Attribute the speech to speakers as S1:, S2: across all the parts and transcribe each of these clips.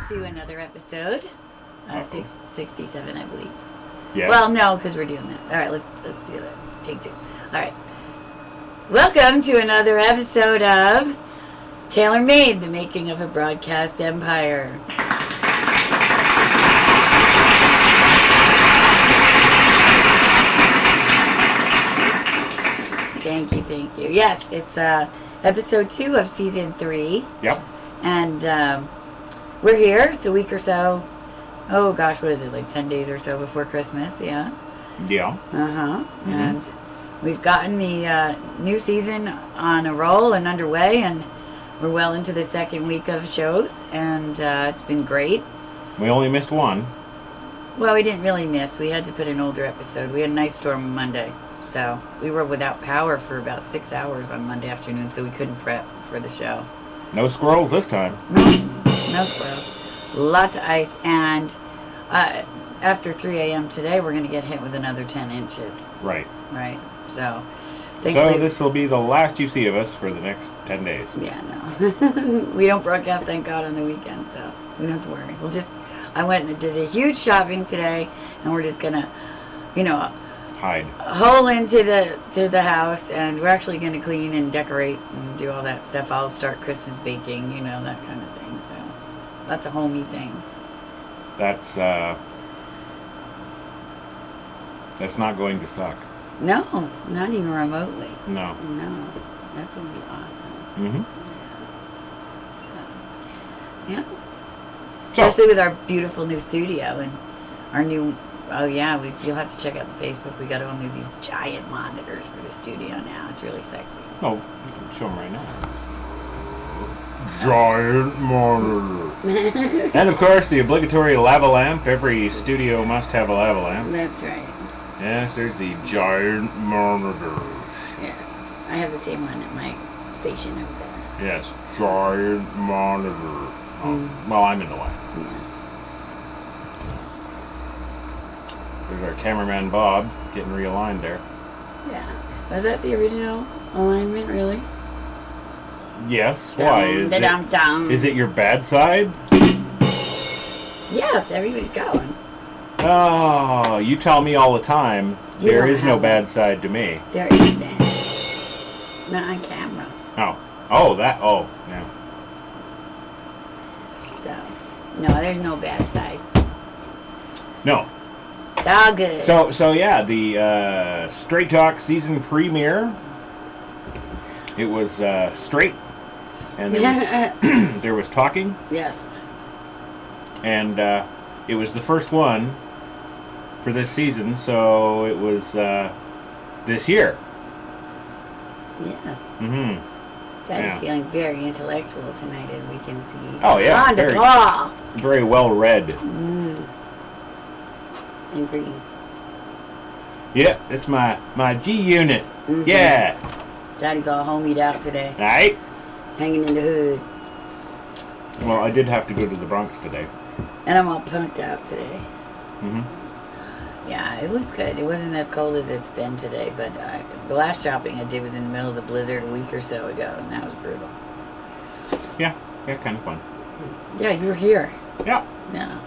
S1: to another episode. 67, I believe.
S2: Yes.
S1: Well, no, because we're doing that. All right, let's do that. Take two. All right. Welcome to another episode of Tailor Made, the making of a broadcast empire. Thank you. Yes, it's episode 2 of season 3.
S2: Yep.
S1: And we're here. It's a week or so. Oh gosh, what is it? Like 10 days or so before Christmas, yeah.
S2: Yeah.
S1: Mm-hmm. And we've gotten the new season on a roll and underway, and we're well into the second week of shows, and it's been great.
S2: We only missed one.
S1: Well, we didn't really miss. We had to put an older episode. We had an ice storm Monday, so we were without power for about 6 hours on Monday afternoon, so we couldn't prep for the show.
S2: No squirrels this time.
S1: No squirrels. Lots of ice, and after 3 a.m. today, we're going to get hit with another 10 inches.
S2: Right.
S1: So,
S2: so this will be the last you see of us for the next 10 days.
S1: Yeah, no. We don't broadcast, thank God, on the weekend, so we don't have to worry. I went and did a huge shopping today, and we're just going to,
S2: hide.
S1: Hole into the house, and we're actually going to clean and decorate and do all that stuff. I'll start Christmas baking, that kind of thing, so lots of homey things.
S2: That's not going to suck.
S1: No, not even remotely.
S2: No.
S1: That's going to be awesome.
S2: Mm-hmm.
S1: Yeah.
S2: So,
S1: especially with our beautiful new studio and our new... Oh, yeah, you'll have to check out the Facebook. We got only these giant monitors for the studio now. It's really sexy.
S2: Oh, you can show them right now. Giant monitor. And, of course, the obligatory lava lamp. Every studio must have a lava lamp.
S1: That's right.
S2: Yes, there's the giant monitor.
S1: Yes, I have the same one at my station over there.
S2: Yes, giant monitor. Well, I'm in the way.
S1: Yeah.
S2: So there's our cameraman Bob getting realigned there.
S1: Yeah. Was that the original alignment, really?
S2: Yes. Why? Is it your bad side?
S1: Yes, everybody's got one.
S2: Oh, you tell me all the time. There is no bad side to me.
S1: There isn't. Not on camera.
S2: Oh, yeah.
S1: So, no, there's no bad side.
S2: No.
S1: It's all good.
S2: So yeah, the Straight Talk season premiere. It was straight, and there was talking.
S1: Yes.
S2: And it was the first one for this season, so it was this year.
S1: Yes.
S2: Mm-hmm.
S1: Daddy's feeling very intellectual tonight, as we can see.
S2: Oh, yeah.
S1: On the ball.
S2: Very well read.
S1: And green.
S2: Yeah, it's my G unit.
S1: Mm-hmm.
S2: Yeah.
S1: Daddy's all homied out today.
S2: All right.
S1: Hanging in the hood.
S2: Well, I did have to go to the Bronx today.
S1: And I'm all punked out today.
S2: Mm-hmm.
S1: Yeah, it was good. It wasn't as cold as it's been today, but the last shopping I did was in the middle of the blizzard a week or so ago, and that was brutal.
S2: Yeah, kind of fun.
S1: Yeah, you were here.
S2: Yeah.
S1: No.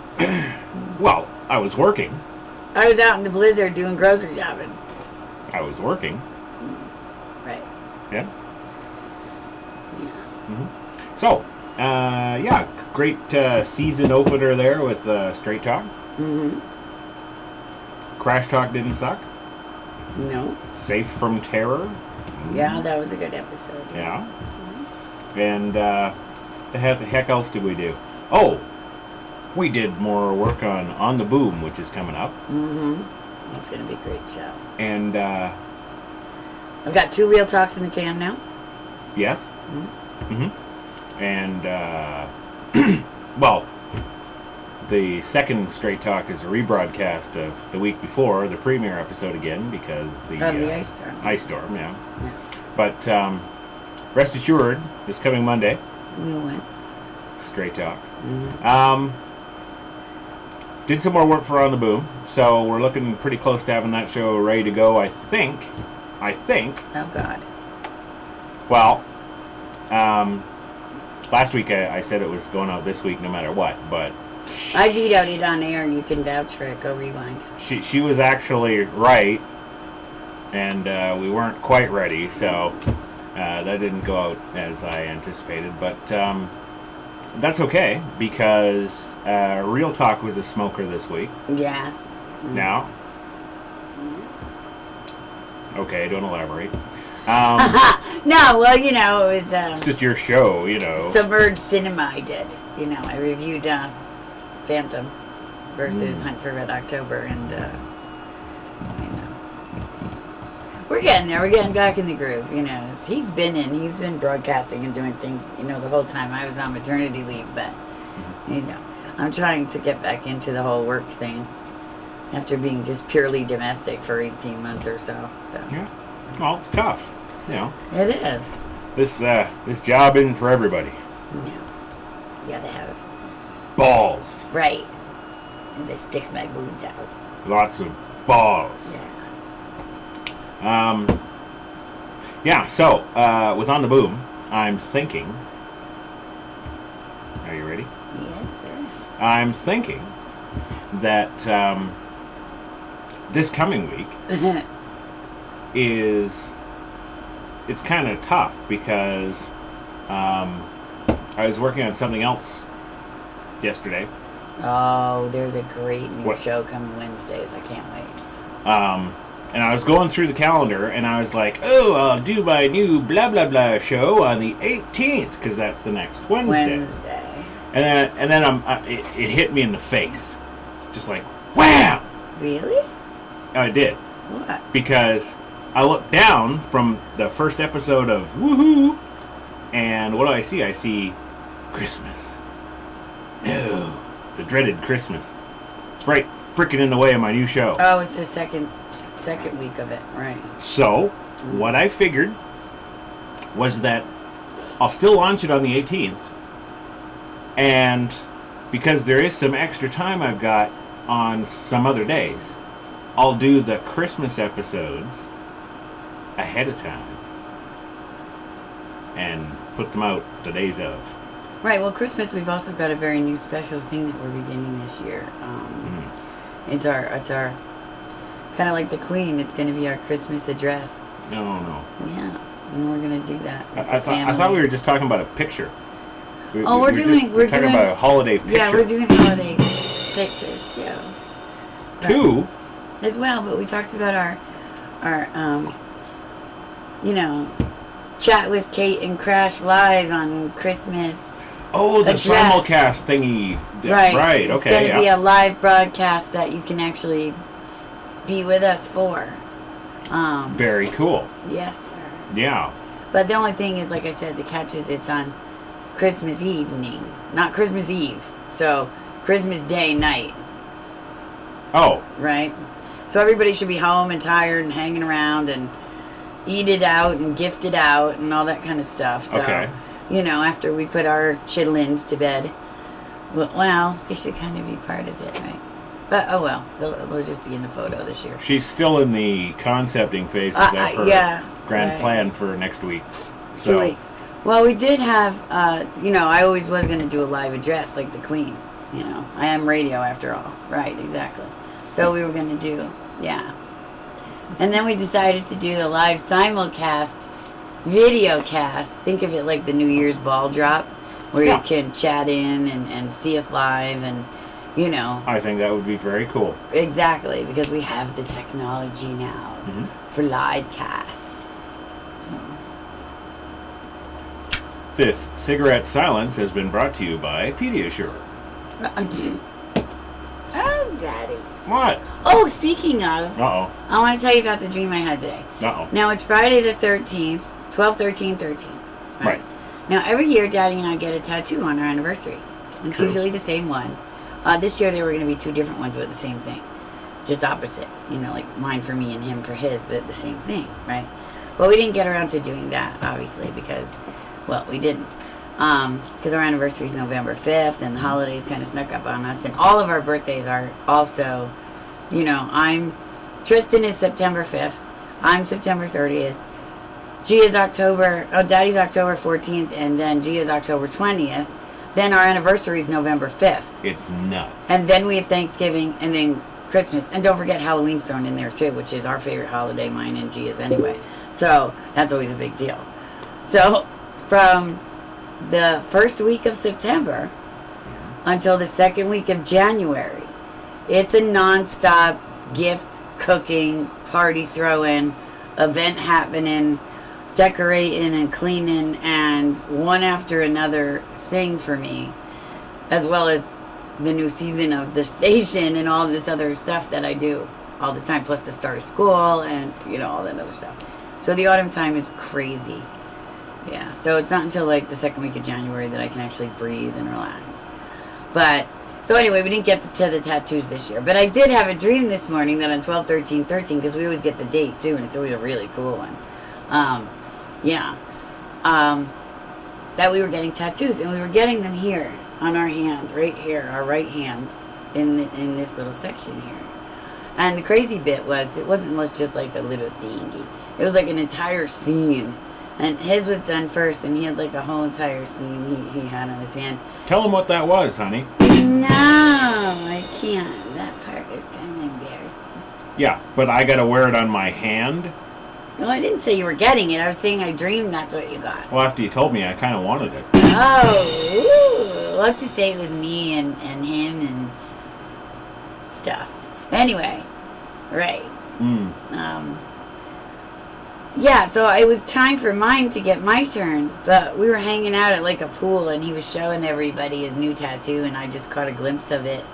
S2: Well, I was working.
S1: I was out in the blizzard doing grocery shopping.
S2: I was working.
S1: Right.
S2: Yeah.
S1: Yeah.
S2: Mm-hmm. So, great season opener there with Straight Talk.
S1: Mm-hmm.
S2: Crash Talk didn't suck.
S1: No.
S2: Safe from Terror.
S1: Yeah, that was a good episode.
S2: Yeah. Mm-hmm. And the heck else did we do? Oh, we did more work on The Boom, which is coming up.
S1: Mm-hmm. That's going to be a great show.
S2: And
S1: I've got 2 Real Talks in the can now.
S2: Yes. Mm-hmm. And well, the second Straight Talk is a rebroadcast of the week before, the premiere episode again, because the
S1: ice storm.
S2: Ice storm, yeah. But rest assured, this coming Monday,
S1: New one.
S2: Straight Talk.
S1: Mm-hmm.
S2: Did some more work for On the Boom, so we're looking pretty close to having that show ready to go. I think.
S1: Oh God.
S2: Well, last week I said it was going out this week no matter what, but
S1: I vetoed it on air, and you can vouch for it. Go rewind.
S2: she was actually right, and we weren't quite ready, so that didn't go out as I anticipated. But that's okay, because Real Talk was a smoker this week.
S1: Yes.
S2: Now, okay, don't elaborate.
S1: No, well, it was
S2: It's just your show,
S1: Submerged Cinema. I did. I reviewed Phantom versus Hunt for Red October, and we're getting there. We're getting back in the groove. He's been broadcasting and doing things, the whole time I was on maternity leave. But I'm trying to get back into the whole work thing after being just purely domestic for 18 months or so. So
S2: yeah, well, it's tough.
S1: It is.
S2: This job isn't for everybody.
S1: No, you gotta have
S2: balls.
S1: Right. As I stick my boobs out.
S2: Lots of balls.
S1: Yeah.
S2: So, with On the Boom, I'm thinking... Are you ready?
S1: Yes, sir.
S2: I'm thinking that this coming week it's kind of tough because I was working on something else yesterday.
S1: Oh, there's a great new show coming Wednesdays. I can't wait.
S2: And I was going through the calendar, and I was like, "Oh, I'll do my new blah blah blah show on the 18th because that's the next Wednesday." And then it hit me in the face, just like wham.
S1: Really?
S2: I did.
S1: What?
S2: Because I looked down from the first episode of Woohoo, and what do I see? I see Christmas. No, the dreaded Christmas. It's right freaking in the way of my new show.
S1: Oh, it's the second week of it, right?
S2: So, what I figured was that I'll still launch it on the 18th, and because there is some extra time I've got on some other days, I'll do the Christmas episodes ahead of time and put them out the days of.
S1: Right. Well, Christmas, we've also got a very new special thing that we're beginning this year. It's our kind of like the Queen. It's going to be our Christmas address.
S2: No.
S1: Yeah, and we're going to do that.
S2: I thought we were just talking about a picture.
S1: We're
S2: talking about a holiday picture.
S1: Yeah, we're doing holiday pictures too.
S2: Two.
S1: As well, but we talked about our chat with Kate and Crash live on Christmas.
S2: Oh, the
S1: address.
S2: simulcast thingy.
S1: Right.
S2: Okay.
S1: It's going to be a live broadcast that you can actually be with us for.
S2: Very cool.
S1: Yes, sir.
S2: Yeah.
S1: But the only thing is, like I said, the catch is it's on Christmas evening, not Christmas Eve. So Christmas Day night.
S2: Oh.
S1: Right. So everybody should be home and tired and hanging around and eat it out and gift it out and all that kind of stuff. So,
S2: okay.
S1: After we put our chitlins to bed, well, they should kind of be part of it, right? But, oh well, they'll just be in the photo this year.
S2: She's still in the concepting phases of her grand plan for next week. So.
S1: 2 weeks. Well, we did have, I always was going to do a live address like the Queen. I am radio after all. Right, exactly. So we were going to do, And then we decided to do the live simulcast, video cast. Think of it like the New Year's ball drop, where you can chat in and see us live and,
S2: I think that would be very cool.
S1: Exactly, because we have the technology now for live cast. So.
S2: This cigarette silence has been brought to you by Pediasure.
S1: Oh, Daddy.
S2: What?
S1: Oh, speaking of,
S2: Uh-oh.
S1: I want to tell you about the dream I had today.
S2: Uh-oh.
S1: Now, it's Friday the 13th, 12/13/13.
S2: Right.
S1: Now, every year, Daddy and I get a tattoo on our anniversary. It's
S2: True.
S1: usually the same one. This year, there were going to be two different ones with the same thing. Just opposite. Like mine for me and him for his, but the same thing, right? But we didn't get around to doing that, obviously, because, we didn't. Because our anniversary is November 5th, and the holidays kind of snuck up on us. And all of our birthdays are also, Tristan is September 5th. I'm September 30th. Gia's Daddy's October 14th, and then Gia's October 20th. Then our anniversary is November 5th.
S2: It's nuts.
S1: And then we have Thanksgiving, and then Christmas. And don't forget Halloween's thrown in there, too, which is our favorite holiday, mine and Gia's anyway. So that's always a big deal. So from the first week of September until the second week of January, it's a non-stop gift cooking, party throwing, event happening, decorating and cleaning, and one after another thing for me, as well as the new season of the station and all this other stuff that I do all the time, plus the start of school and, all that other stuff. So the autumn time is crazy. Yeah, so it's not until like the second week of January that I can actually breathe and relax. But, so anyway, we didn't get to the tattoos this year. But I did have a dream this morning that on 12/13/13, because we always get the date too, and it's always a really cool one. That we were getting tattoos, and we were getting them here on our hand, right here, our right hands, in this little section here. And the crazy bit was, it wasn't just like a little thingy. It was like an entire scene. And his was done first, and he had like a whole entire scene he had on his hand.
S2: Tell him what that was, honey.
S1: No, I can't. That part is kind of embarrassing.
S2: Yeah, but I gotta wear it on my hand?
S1: No, I didn't say you were getting it. I was saying I dreamed that's what you got.
S2: Well, after you told me, I kind of wanted it.
S1: Oh, ooh. Let's just say it was me and him and stuff. Anyway, right. Yeah, so it was time for mine to get my turn, but we were hanging out at like a pool, and he was showing everybody his new tattoo, and I just caught a glimpse of it,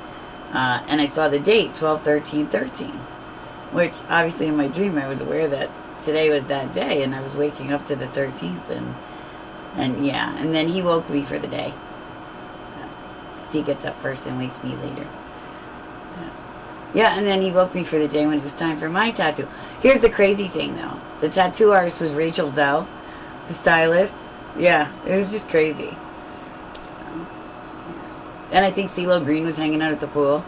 S1: and I saw the date, 12/13/13, which obviously in my dream I was aware that today was that day, and I was waking up to the 13th, and yeah, and then he woke me for the day, so, 'cause he gets up first and wakes me later. So, yeah, and then he woke me for the day when it was time for my tattoo. Here's the crazy thing, though. The tattoo artist was Rachel Zoe, the stylist. Yeah, it was just crazy. So, yeah. And I think CeeLo Green was hanging out at the pool.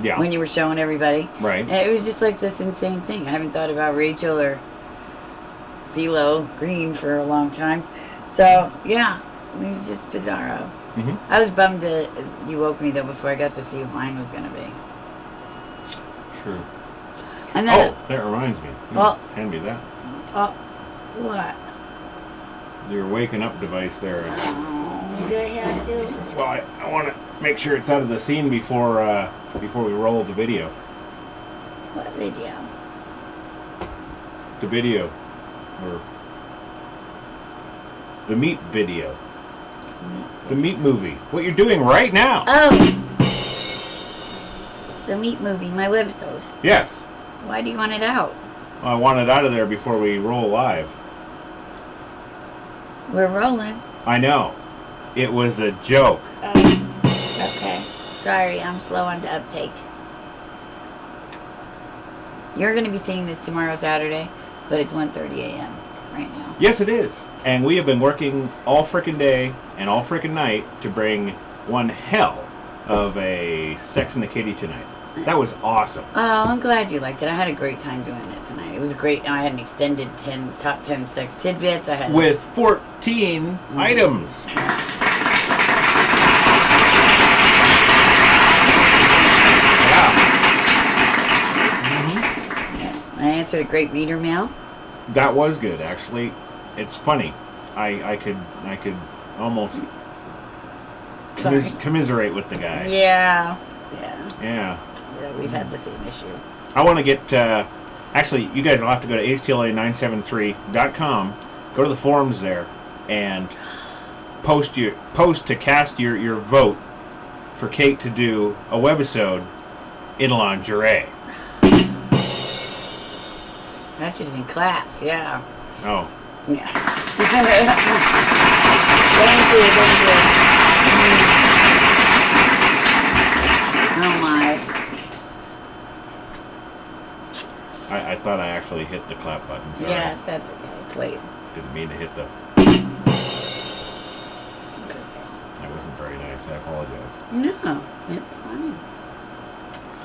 S2: Yeah.
S1: When you were showing everybody.
S2: Right.
S1: And it was just like this insane thing. I haven't thought about Rachel or CeeLo Green for a long time. So, yeah, it was just bizarro.
S2: Mm-hmm.
S1: I was bummed that you woke me, though, before I got to see what mine was going to be.
S2: True.
S1: And then,
S2: that reminds me.
S1: Well,
S2: hand me that.
S1: What?
S2: Your waking up device there.
S1: Oh, do I have to?
S2: Well, I want to make sure it's out of the scene before we roll the video.
S1: What video?
S2: The video. Or the meat video. The meat movie. What you're doing right now.
S1: Oh! The meat movie, my webisode.
S2: Yes.
S1: Why do you want it out?
S2: Well, I want it out of there before we roll live.
S1: We're rolling.
S2: I know. It was a joke.
S1: Oh, okay. Sorry, I'm slow on the uptake. You're going to be seeing this tomorrow, Saturday, but it's 1:30 a.m. right now.
S2: Yes, it is. And we have been working all frickin' day and all frickin' night to bring one hell of a Sex and the Kitty tonight. That was awesome.
S1: Oh, I'm glad you liked it. I had a great time doing it tonight. It was great. I had an extended top 10 sex tidbits. I had
S2: with 14 items.
S1: Yeah. I answered a great reader mail.
S2: That was good, actually. It's funny. I could almost commiserate with the guy.
S1: Yeah.
S2: Yeah,
S1: we've had the same issue.
S2: I want to get, actually, you guys will have to go to HTLA973.com, go to the forums there, and post to cast your vote for Kate to do a webisode in lingerie.
S1: That should have been claps, yeah.
S2: Oh.
S1: Yeah. Thank you. Oh my.
S2: I thought I actually hit the clap button. Sorry.
S1: Yes, that's okay. It's late.
S2: Didn't mean to hit the...
S1: It's okay.
S2: That wasn't very nice. I apologize.
S1: No, it's fine.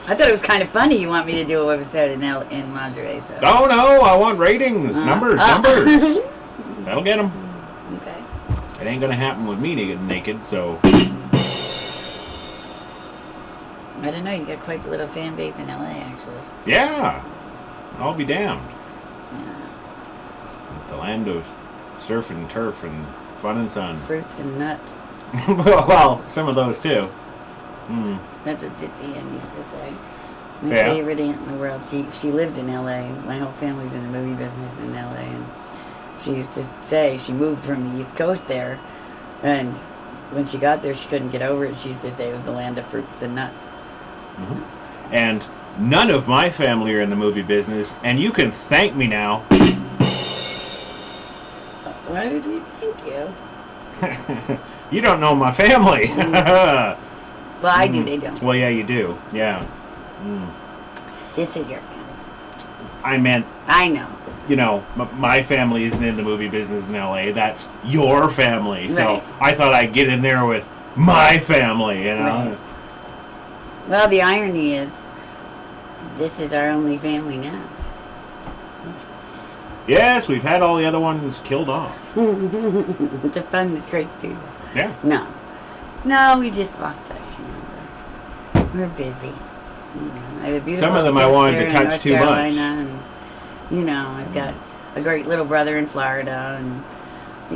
S1: I thought it was kind of funny you want me to do a webisode in lingerie. So.
S2: Oh, no. I want ratings. Numbers. That'll get them.
S1: Okay.
S2: It ain't gonna happen with me to get naked, so.
S1: I don't know. You got quite the little fan base in LA, actually.
S2: Yeah. I'll be damned.
S1: Yeah.
S2: The land of surf and turf and fun and sun.
S1: Fruits and nuts.
S2: Well, some of those too. Mm.
S1: That's what Ditsy Ann used to say. My
S2: Yeah.
S1: favorite aunt in the world. She lived in LA. My whole family's in the movie business in LA, and she used to say she moved from the East Coast there, and when she got there, she couldn't get over it. She used to say it was the land of fruits and nuts.
S2: Mm-hmm. And none of my family are in the movie business, and you can thank me now.
S1: Why would we thank you?
S2: You don't know my family.
S1: Well, I do. They don't.
S2: Well, yeah, you do. Yeah. Mm.
S1: This is your family.
S2: I meant,
S1: I know.
S2: you know, my family isn't in the movie business in LA. That's your family. So
S1: Right.
S2: I thought I'd get in there with my family, you know.
S1: Right. Well, the irony is, this is our only family now.
S2: Yes, we've had all the other ones killed off.
S1: To fund this great studio.
S2: Yeah.
S1: No, we just lost touch. You know, we're busy. You know, I have a beautiful
S2: Some of them I
S1: sister
S2: wanted to
S1: in
S2: touch
S1: North
S2: too much.
S1: Carolina, and you know, I've got a great little brother in Florida, and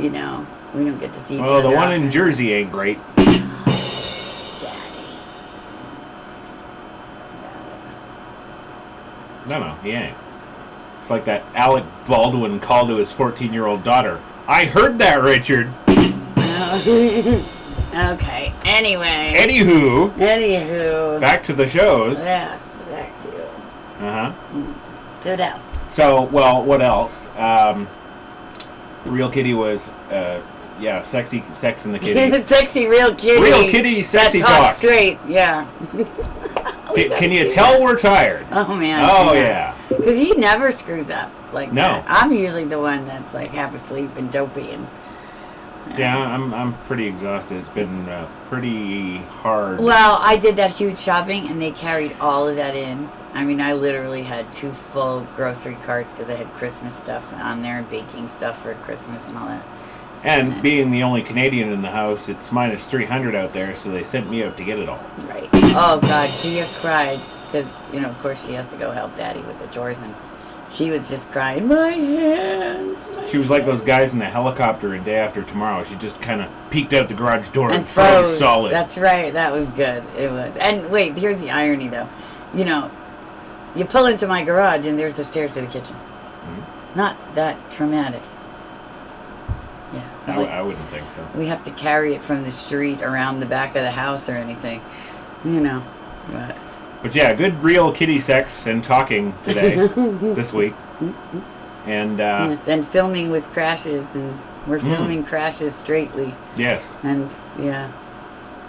S1: you know, we don't get to see each other.
S2: Well, the one
S1: often.
S2: in Jersey ain't great.
S1: Daddy.
S2: No, he ain't. It's like that Alec Baldwin called to his 14-year-old daughter. I heard that, Richard.
S1: Okay. Anyway.
S2: Anywho, back to the shows.
S1: Yes, back to you.
S2: Uh-huh.
S1: To what else?
S2: So, well, what else? Real Kitty was, sexy Sex and the Kitty.
S1: Sexy real kitty.
S2: Real Kitty sexy
S1: that talks
S2: talk.
S1: straight. Yeah.
S2: Can you tell we're tired?
S1: Oh man.
S2: Oh, yeah.
S1: Because he never screws up like
S2: No.
S1: that. I'm usually the one that's like half asleep and dopey and.
S2: Yeah, I'm pretty exhausted. It's been pretty hard.
S1: Well, I did that huge shopping and they carried all of that in. I mean, I literally had 2 full grocery carts because I had Christmas stuff on there and baking stuff for Christmas and all that.
S2: And being the only Canadian in the house, it's minus 300 out there, so they sent me out to get it all.
S1: Right. Oh God, Gia cried because of course she has to go help Daddy with the chores, and she was just crying. My hands.
S2: She was like those guys in the helicopter in Day After Tomorrow. She just kind of peeked out the garage door and froze solid.
S1: That's right. That was good. It was. And wait, here's the irony though. You pull into my garage and there's the stairs to the kitchen. Mm-hmm. Not that traumatic. Yeah. It's not
S2: I wouldn't think so.
S1: we have to carry it from the street around the back of the house or anything.
S2: But yeah, good real kitty sex and talking today, this week. And,
S1: yes, and filming with crashes, and we're filming crashes straightly.
S2: Yes.
S1: And, yeah.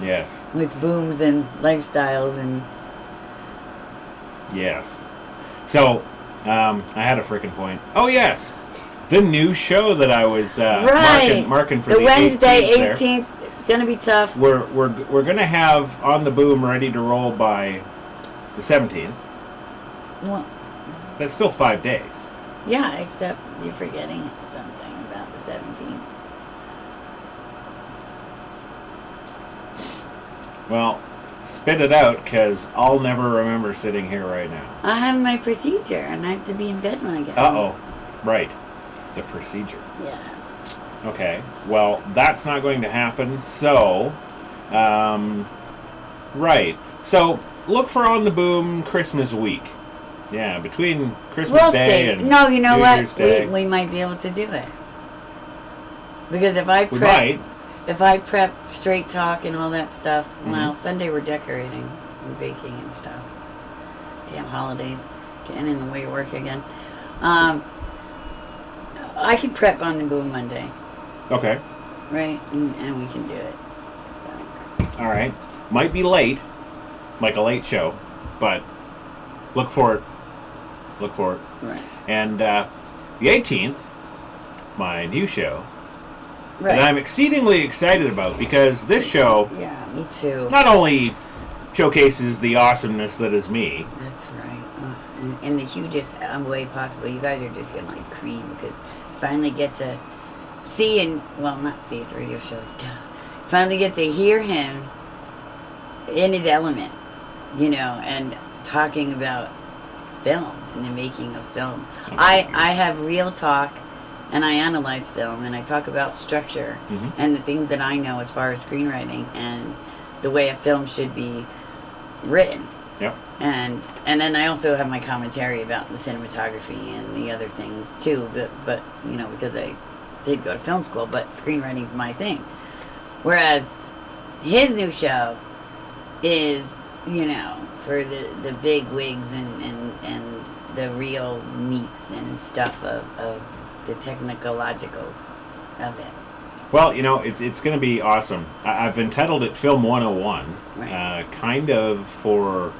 S2: Yes.
S1: With booms and lifestyles and...
S2: Yes. So, I had a freaking point. Oh, yes. The new show that I was marking for the
S1: Wednesday
S2: 18th
S1: 18th, gonna be tough.
S2: We're gonna have On the Boom ready to roll by the 17th.
S1: Well,
S2: That's still 5 days.
S1: yeah, except you're forgetting something about the 17th.
S2: Well, spit it out, because I'll never remember sitting here right now.
S1: I have my procedure, and I have to be in bed when I get
S2: Uh-oh. Right. The procedure.
S1: home. Yeah.
S2: Okay. Well, that's not going to happen, so... right. So, look for On the Boom Christmas week. Yeah, between Christmas
S1: We'll
S2: Day
S1: see.
S2: and
S1: No, you know
S2: New
S1: what?
S2: Year's Day.
S1: We might be able to do it. Because if I
S2: We
S1: prep...
S2: might.
S1: If I prep straight talk and all that stuff,
S2: Mm-hmm.
S1: well, Sunday we're decorating and baking and stuff. Damn holidays getting in the way of work again. I can prep On the Boom Monday,
S2: Okay.
S1: right? And we can do it. So.
S2: All right. Might be late, like a late show, but look for it. Look for it.
S1: Right.
S2: And the 18th, my new show,
S1: Right.
S2: that I'm exceedingly excited about, because this show
S1: Yeah, me too.
S2: not only showcases the awesomeness that is me.
S1: That's right. In the hugest way possible. You guys are just gonna like cream because you finally get to see and, well, not see, it's a radio show. Finally get to hear him in his element, you know, and talking about film and the making of film. I have real talk, and I analyze film, and I talk about structure and the things that I know as far as screenwriting and the way a film should be written.
S2: Yep.
S1: And then I also have my commentary about the cinematography and the other things too, but you know, because I did go to film school, but screenwriting's my thing. Whereas his new show is, you know, for the big wigs and the real meats and stuff of the technologicals of it.
S2: Well, you know, it's going to be awesome. I've entitled it Film 101,
S1: Right.
S2: kind of for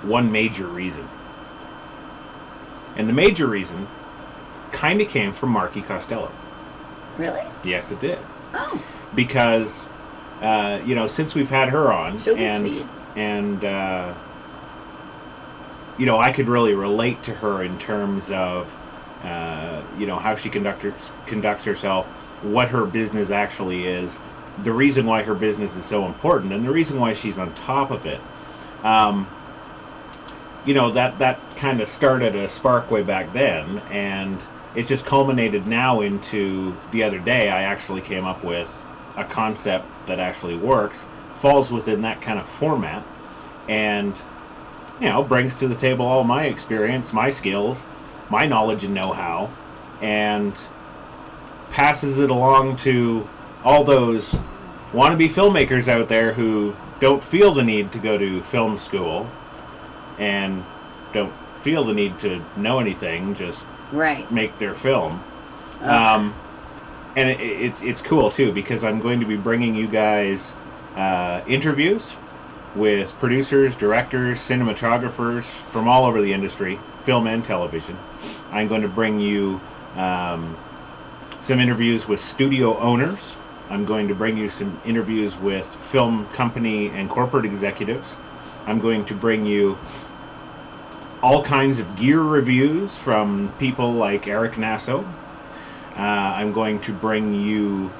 S2: one major reason. And the major reason kind of came from Marky Costello.
S1: Really?
S2: Yes, it did.
S1: Oh.
S2: Because, you know, since we've had her on,
S1: She'll be pleased.
S2: and you know, I could really relate to her in terms of, you know, how she conducts herself, what her business actually is, the reason why her business is so important, and the reason why she's on top of it. You know, that kind of started a spark way back then, and it's just culminated now into the other day. I actually came up with a concept that actually works, falls within that kind of format, and, you know, brings to the table all my experience, my skills, my knowledge and know-how, and passes it along to all those wannabe filmmakers out there who don't feel the need to go to film school and don't feel the need to know anything, just
S1: Right.
S2: make their film. And it's cool too, because I'm going to be bringing you guys interviews with producers, directors, cinematographers from all over the industry, film and television. I'm going to bring you some interviews with studio owners. I'm going to bring you some interviews with film company and corporate executives. I'm going to bring you all kinds of gear reviews from people like Eric Nasso. I'm going to bring you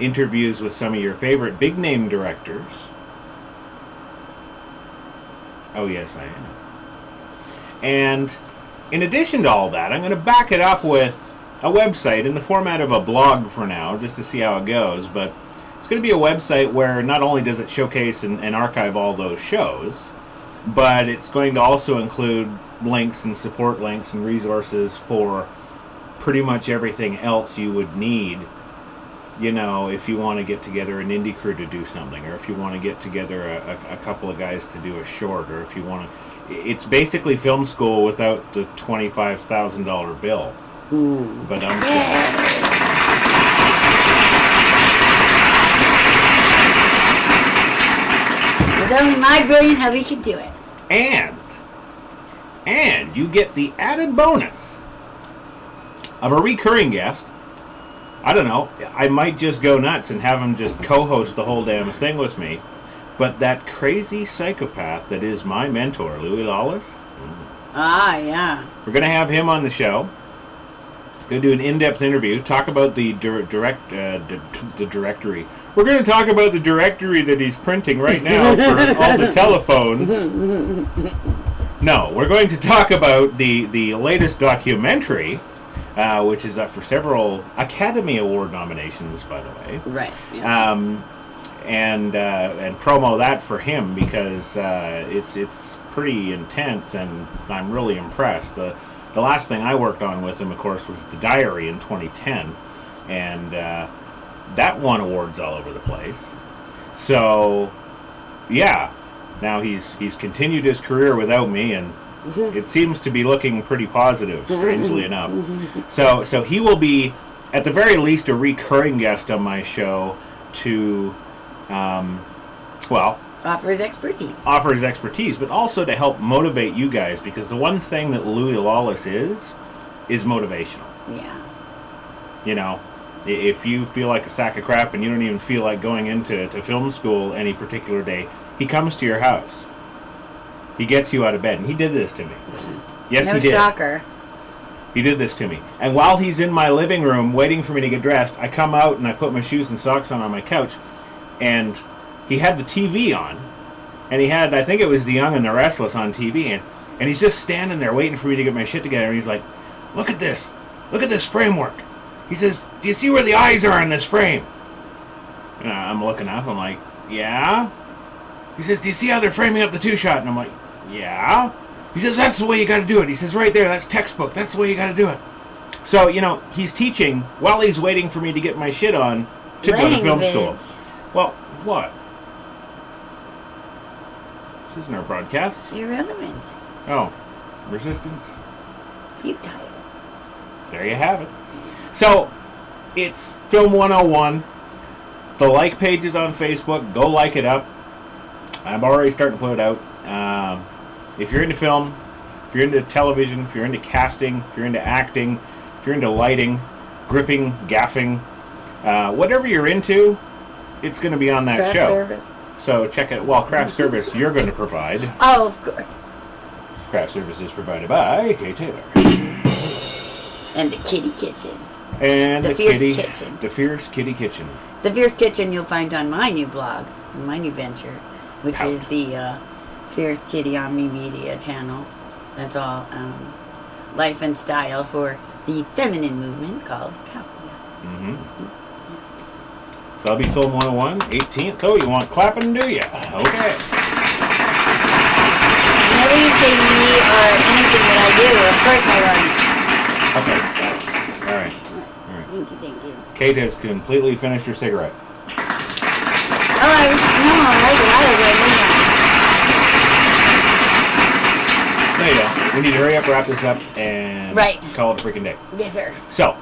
S2: interviews with some of your favorite big name directors. Oh yes, I am. And in addition to all that, I'm going to back it up with a website in the format of a blog for now, just to see how it goes. But it's going to be a website where not only does it showcase and archive all those shows, but it's going to also include links and support links and resources for pretty much everything else you would need, you know, if you want to get together an indie crew to do something, or if you want to get together a couple of guys to do a short, or if you want to... It's basically film school without the $25,000 bill.
S1: Ooh.
S2: But
S1: It's only my brilliant hubby could do it.
S2: And you get the added bonus of a recurring guest. I don't know, I might just go nuts and have him just co-host the whole damn thing with me. But that crazy psychopath that is my mentor, Louis Lawless.
S1: Ah, yeah.
S2: We're going to have him on the show. Going to do an in-depth interview, talk about the directory. We're going to talk about the directory that he's printing right now for all the telephones. No, we're going to talk about the latest documentary, which is up for several Academy Award nominations, by the way.
S1: Right. Yeah.
S2: And promo that for him, because it's pretty intense, and I'm really impressed. The last thing I worked on with him, of course, was The Diary in 2010, and that won awards all over the place. So, yeah, now he's continued his career without me, and it seems to be looking pretty positive, strangely enough. So he will be, at the very least, a recurring guest on my show to,
S1: Offer his expertise.
S2: But also to help motivate you guys, because the one thing that Louis Lawless is motivational.
S1: Yeah.
S2: You know, if you feel like a sack of crap and you don't even feel like going into film school any particular day, he comes to your house. He gets you out of bed, and he did this to me. Yes,
S1: no
S2: he did.
S1: shocker.
S2: He did this to me. And while he's in my living room waiting for me to get dressed, I come out and I put my shoes and socks on my couch, and he had the TV on, and he had, I think it was The Young and the Restless on TV, and he's just standing there waiting for me to get my shit together, and he's like, look at this framework. He says, do you see where the eyes are in this frame? And I'm looking up, I'm like, yeah. He says, do you see how they're framing up the two-shot? And I'm like, yeah. He says, that's the way you got to do it. He says, right there, that's textbook. That's the way you got to do it. So, he's teaching while he's waiting for me to get my shit on to go to film school. Well, what? This isn't our broadcast.
S1: Irrelevant.
S2: Oh, resistance.
S1: Futile.
S2: There you have it. So, it's Film 101. The like page is on Facebook. Go like it up. I'm already starting to put it out. If you're into film, if you're into television, if you're into casting, if you're into acting, if you're into lighting, gripping, gaffing, whatever you're into, it's going to be on that
S1: Craft
S2: show.
S1: service.
S2: So check it. Well, craft service you're going to provide.
S1: Oh, of course.
S2: Craft service is provided by Kay Taylor.
S1: And the kitty kitchen.
S2: And
S1: the Fierce Kitchen.
S2: The Fierce Kitty Kitchen.
S1: The Fierce Kitchen you'll find on my new blog, my new venture, which is the Fierce Kitty Omni Media channel. That's all life and style for the feminine movement called Pout. Yes.
S2: Mm-hmm. So that'll be Film 101, 18th. Oh, you want clapping, do you? Okay.
S1: Whenever you say me or anything that I do, of course I run.
S2: Okay. All right.
S1: Thank you.
S2: Kate has completely finished her cigarette.
S1: Oh, I
S2: There you go. We need to hurry up, wrap this up, and call it a freaking day.
S1: Yes, sir.
S2: So,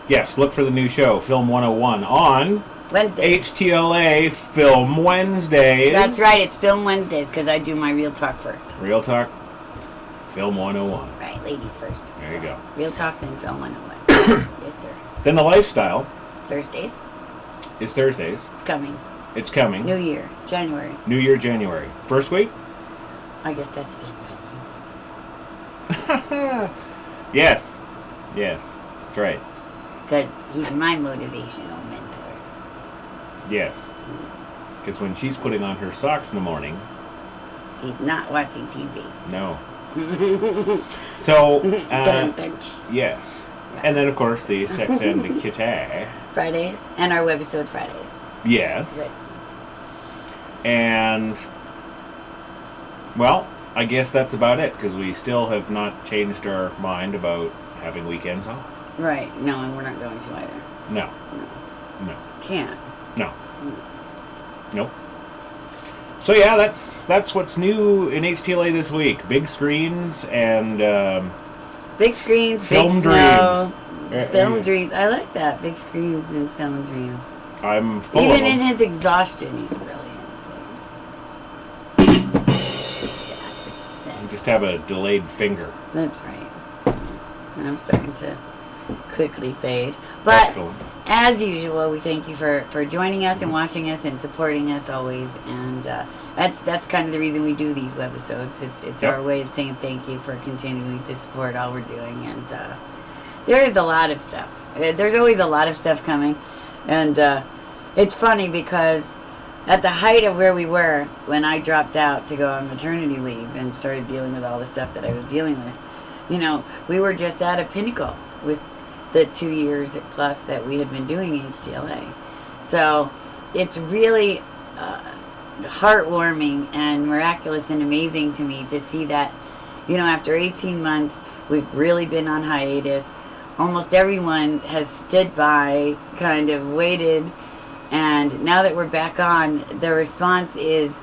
S2: yes, look for the new show, Film 101, on
S1: Wednesdays.
S2: HTLA Film Wednesdays.
S1: That's right, it's Film Wednesdays, because I do my Real Talk first.
S2: Real Talk, Film 101.
S1: Right, ladies first.
S2: There you go.
S1: Real Talk, then Film 101. Yes, sir.
S2: Then the Lifestyle.
S1: Thursdays.
S2: Is Thursdays.
S1: It's coming.
S2: It's coming.
S1: New Year, January.
S2: New Year, January. First week?
S1: I guess that depends on you.
S2: Yes. That's right.
S1: Because he's my motivational mentor.
S2: Yes. Because when she's putting on her socks in the morning...
S1: He's not watching TV.
S2: No. So, yes.
S1: Yeah.
S2: And then, of course, the Sex and the Kitty.
S1: Fridays. And our webisodes Fridays.
S2: Yes.
S1: Right.
S2: And, well, I guess that's about it, because we still have not changed our mind about having weekends off.
S1: Right. No, and we're not going to either.
S2: No.
S1: Can't.
S2: No. Nope. So yeah, that's what's new in HTLA this week. Big screens and
S1: big screens,
S2: film
S1: big
S2: dreams.
S1: snow, film dreams. I like that. Big screens and film dreams.
S2: I'm full
S1: Even
S2: of them.
S1: in his exhaustion, he's brilliant. So.
S2: You just have a delayed finger.
S1: That's right. Yes. I'm starting to quickly fade. But
S2: excellent.
S1: As usual, we thank you for joining us and watching us and supporting us always. And that's kind of the reason we do these webisodes. It's our way of saying thank you for continuing to support all we're doing. And there is a lot of stuff. There's always a lot of stuff coming. And it's funny because at the height of where we were, when I dropped out to go on maternity leave and started dealing with all the stuff that I was dealing with, we were just at a pinnacle with the 2 years plus that we had been doing HTLA. So it's really heartwarming and miraculous and amazing to me to see that, after 18 months, we've really been on hiatus. Almost everyone has stood by, kind of waited, and now that we're back on, the response is,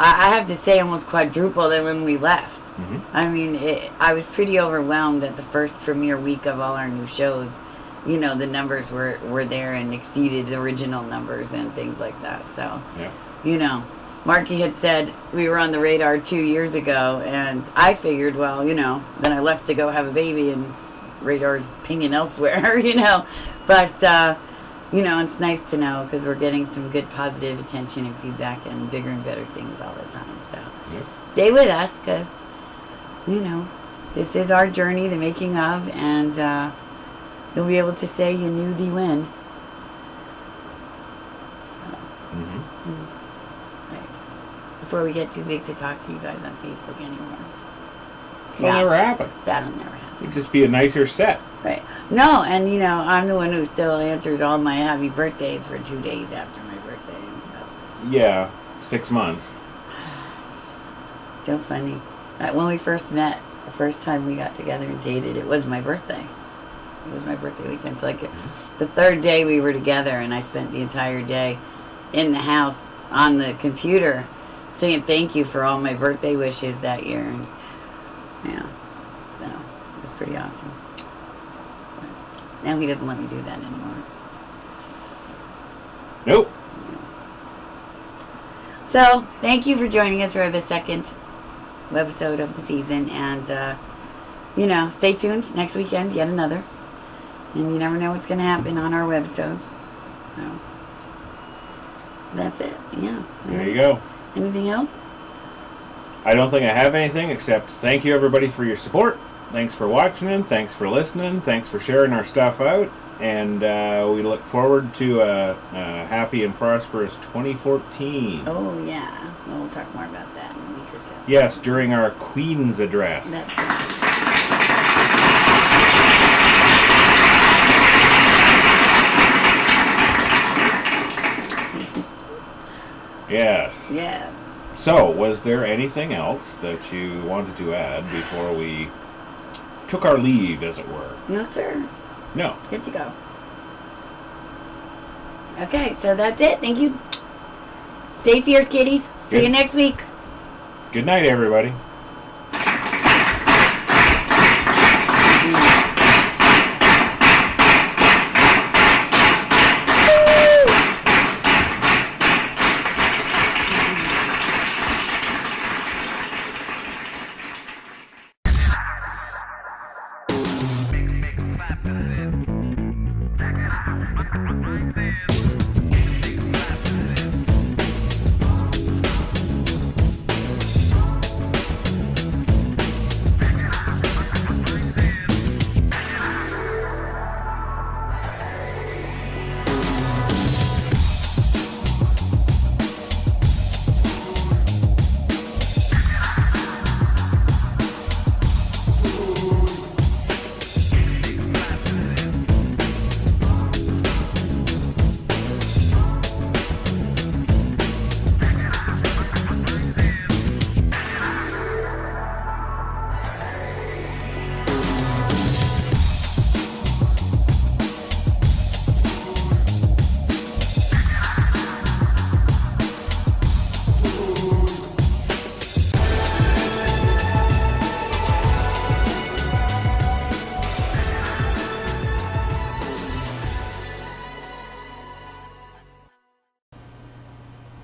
S1: I have to say, almost quadruple than when we left.
S2: Mm-hmm.
S1: I mean, I was pretty overwhelmed at the first premiere week of all our new shows. The numbers were there and exceeded the original numbers and things like that. So, Marky had said we were on the radar 2 years ago, and I figured, well, then I left to go have a baby, and radar's pinging elsewhere, But, it's nice to know because we're getting some good positive attention and feedback and bigger and better things all the time. So stay with us because, this is our journey, the making of, and you'll be able to say you knew the when. So, right. Before we get too big to talk to you guys on Facebook anymore.
S2: That'll never happen.
S1: That'll never happen.
S2: It'd just be a nicer set.
S1: Right. No, and I'm the one who still answers all my happy birthdays for 2 days after my birthday and stuff.
S2: Yeah, 6 months.
S1: So funny. When we first met, the first time we got together and dated, it was my birthday. It was my birthday weekend. It's like the third day we were together, and I spent the entire day in the house on the computer saying thank you for all my birthday wishes that year. And, so it was pretty awesome. But now he doesn't let me do that anymore.
S2: Nope.
S1: So, thank you for joining us for the second episode of the season, and stay tuned next weekend, yet another, and you never know what's going to happen on our webisodes. So that's it.
S2: There you go.
S1: Anything else?
S2: I don't think I have anything except thank you everybody for your support. Thanks for watching, and thanks for listening, thanks for sharing our stuff out, and we look forward to a happy and prosperous 2014.
S1: Oh yeah, we'll talk more about that in a week or so.
S2: Yes, during our Queen's address.
S1: That's right.
S2: Yes.
S1: Yes.
S2: So, was there anything else that you wanted to add before we took our leave, as it were?
S1: No, sir.
S2: No.
S1: Good to go. Okay, so that's it. Thank you. Stay fierce, kitties. See you next week.
S2: Good night, everybody.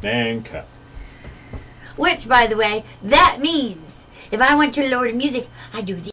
S2: And cut.
S3: Which, by the way, that means if I want to lower the music, I do this.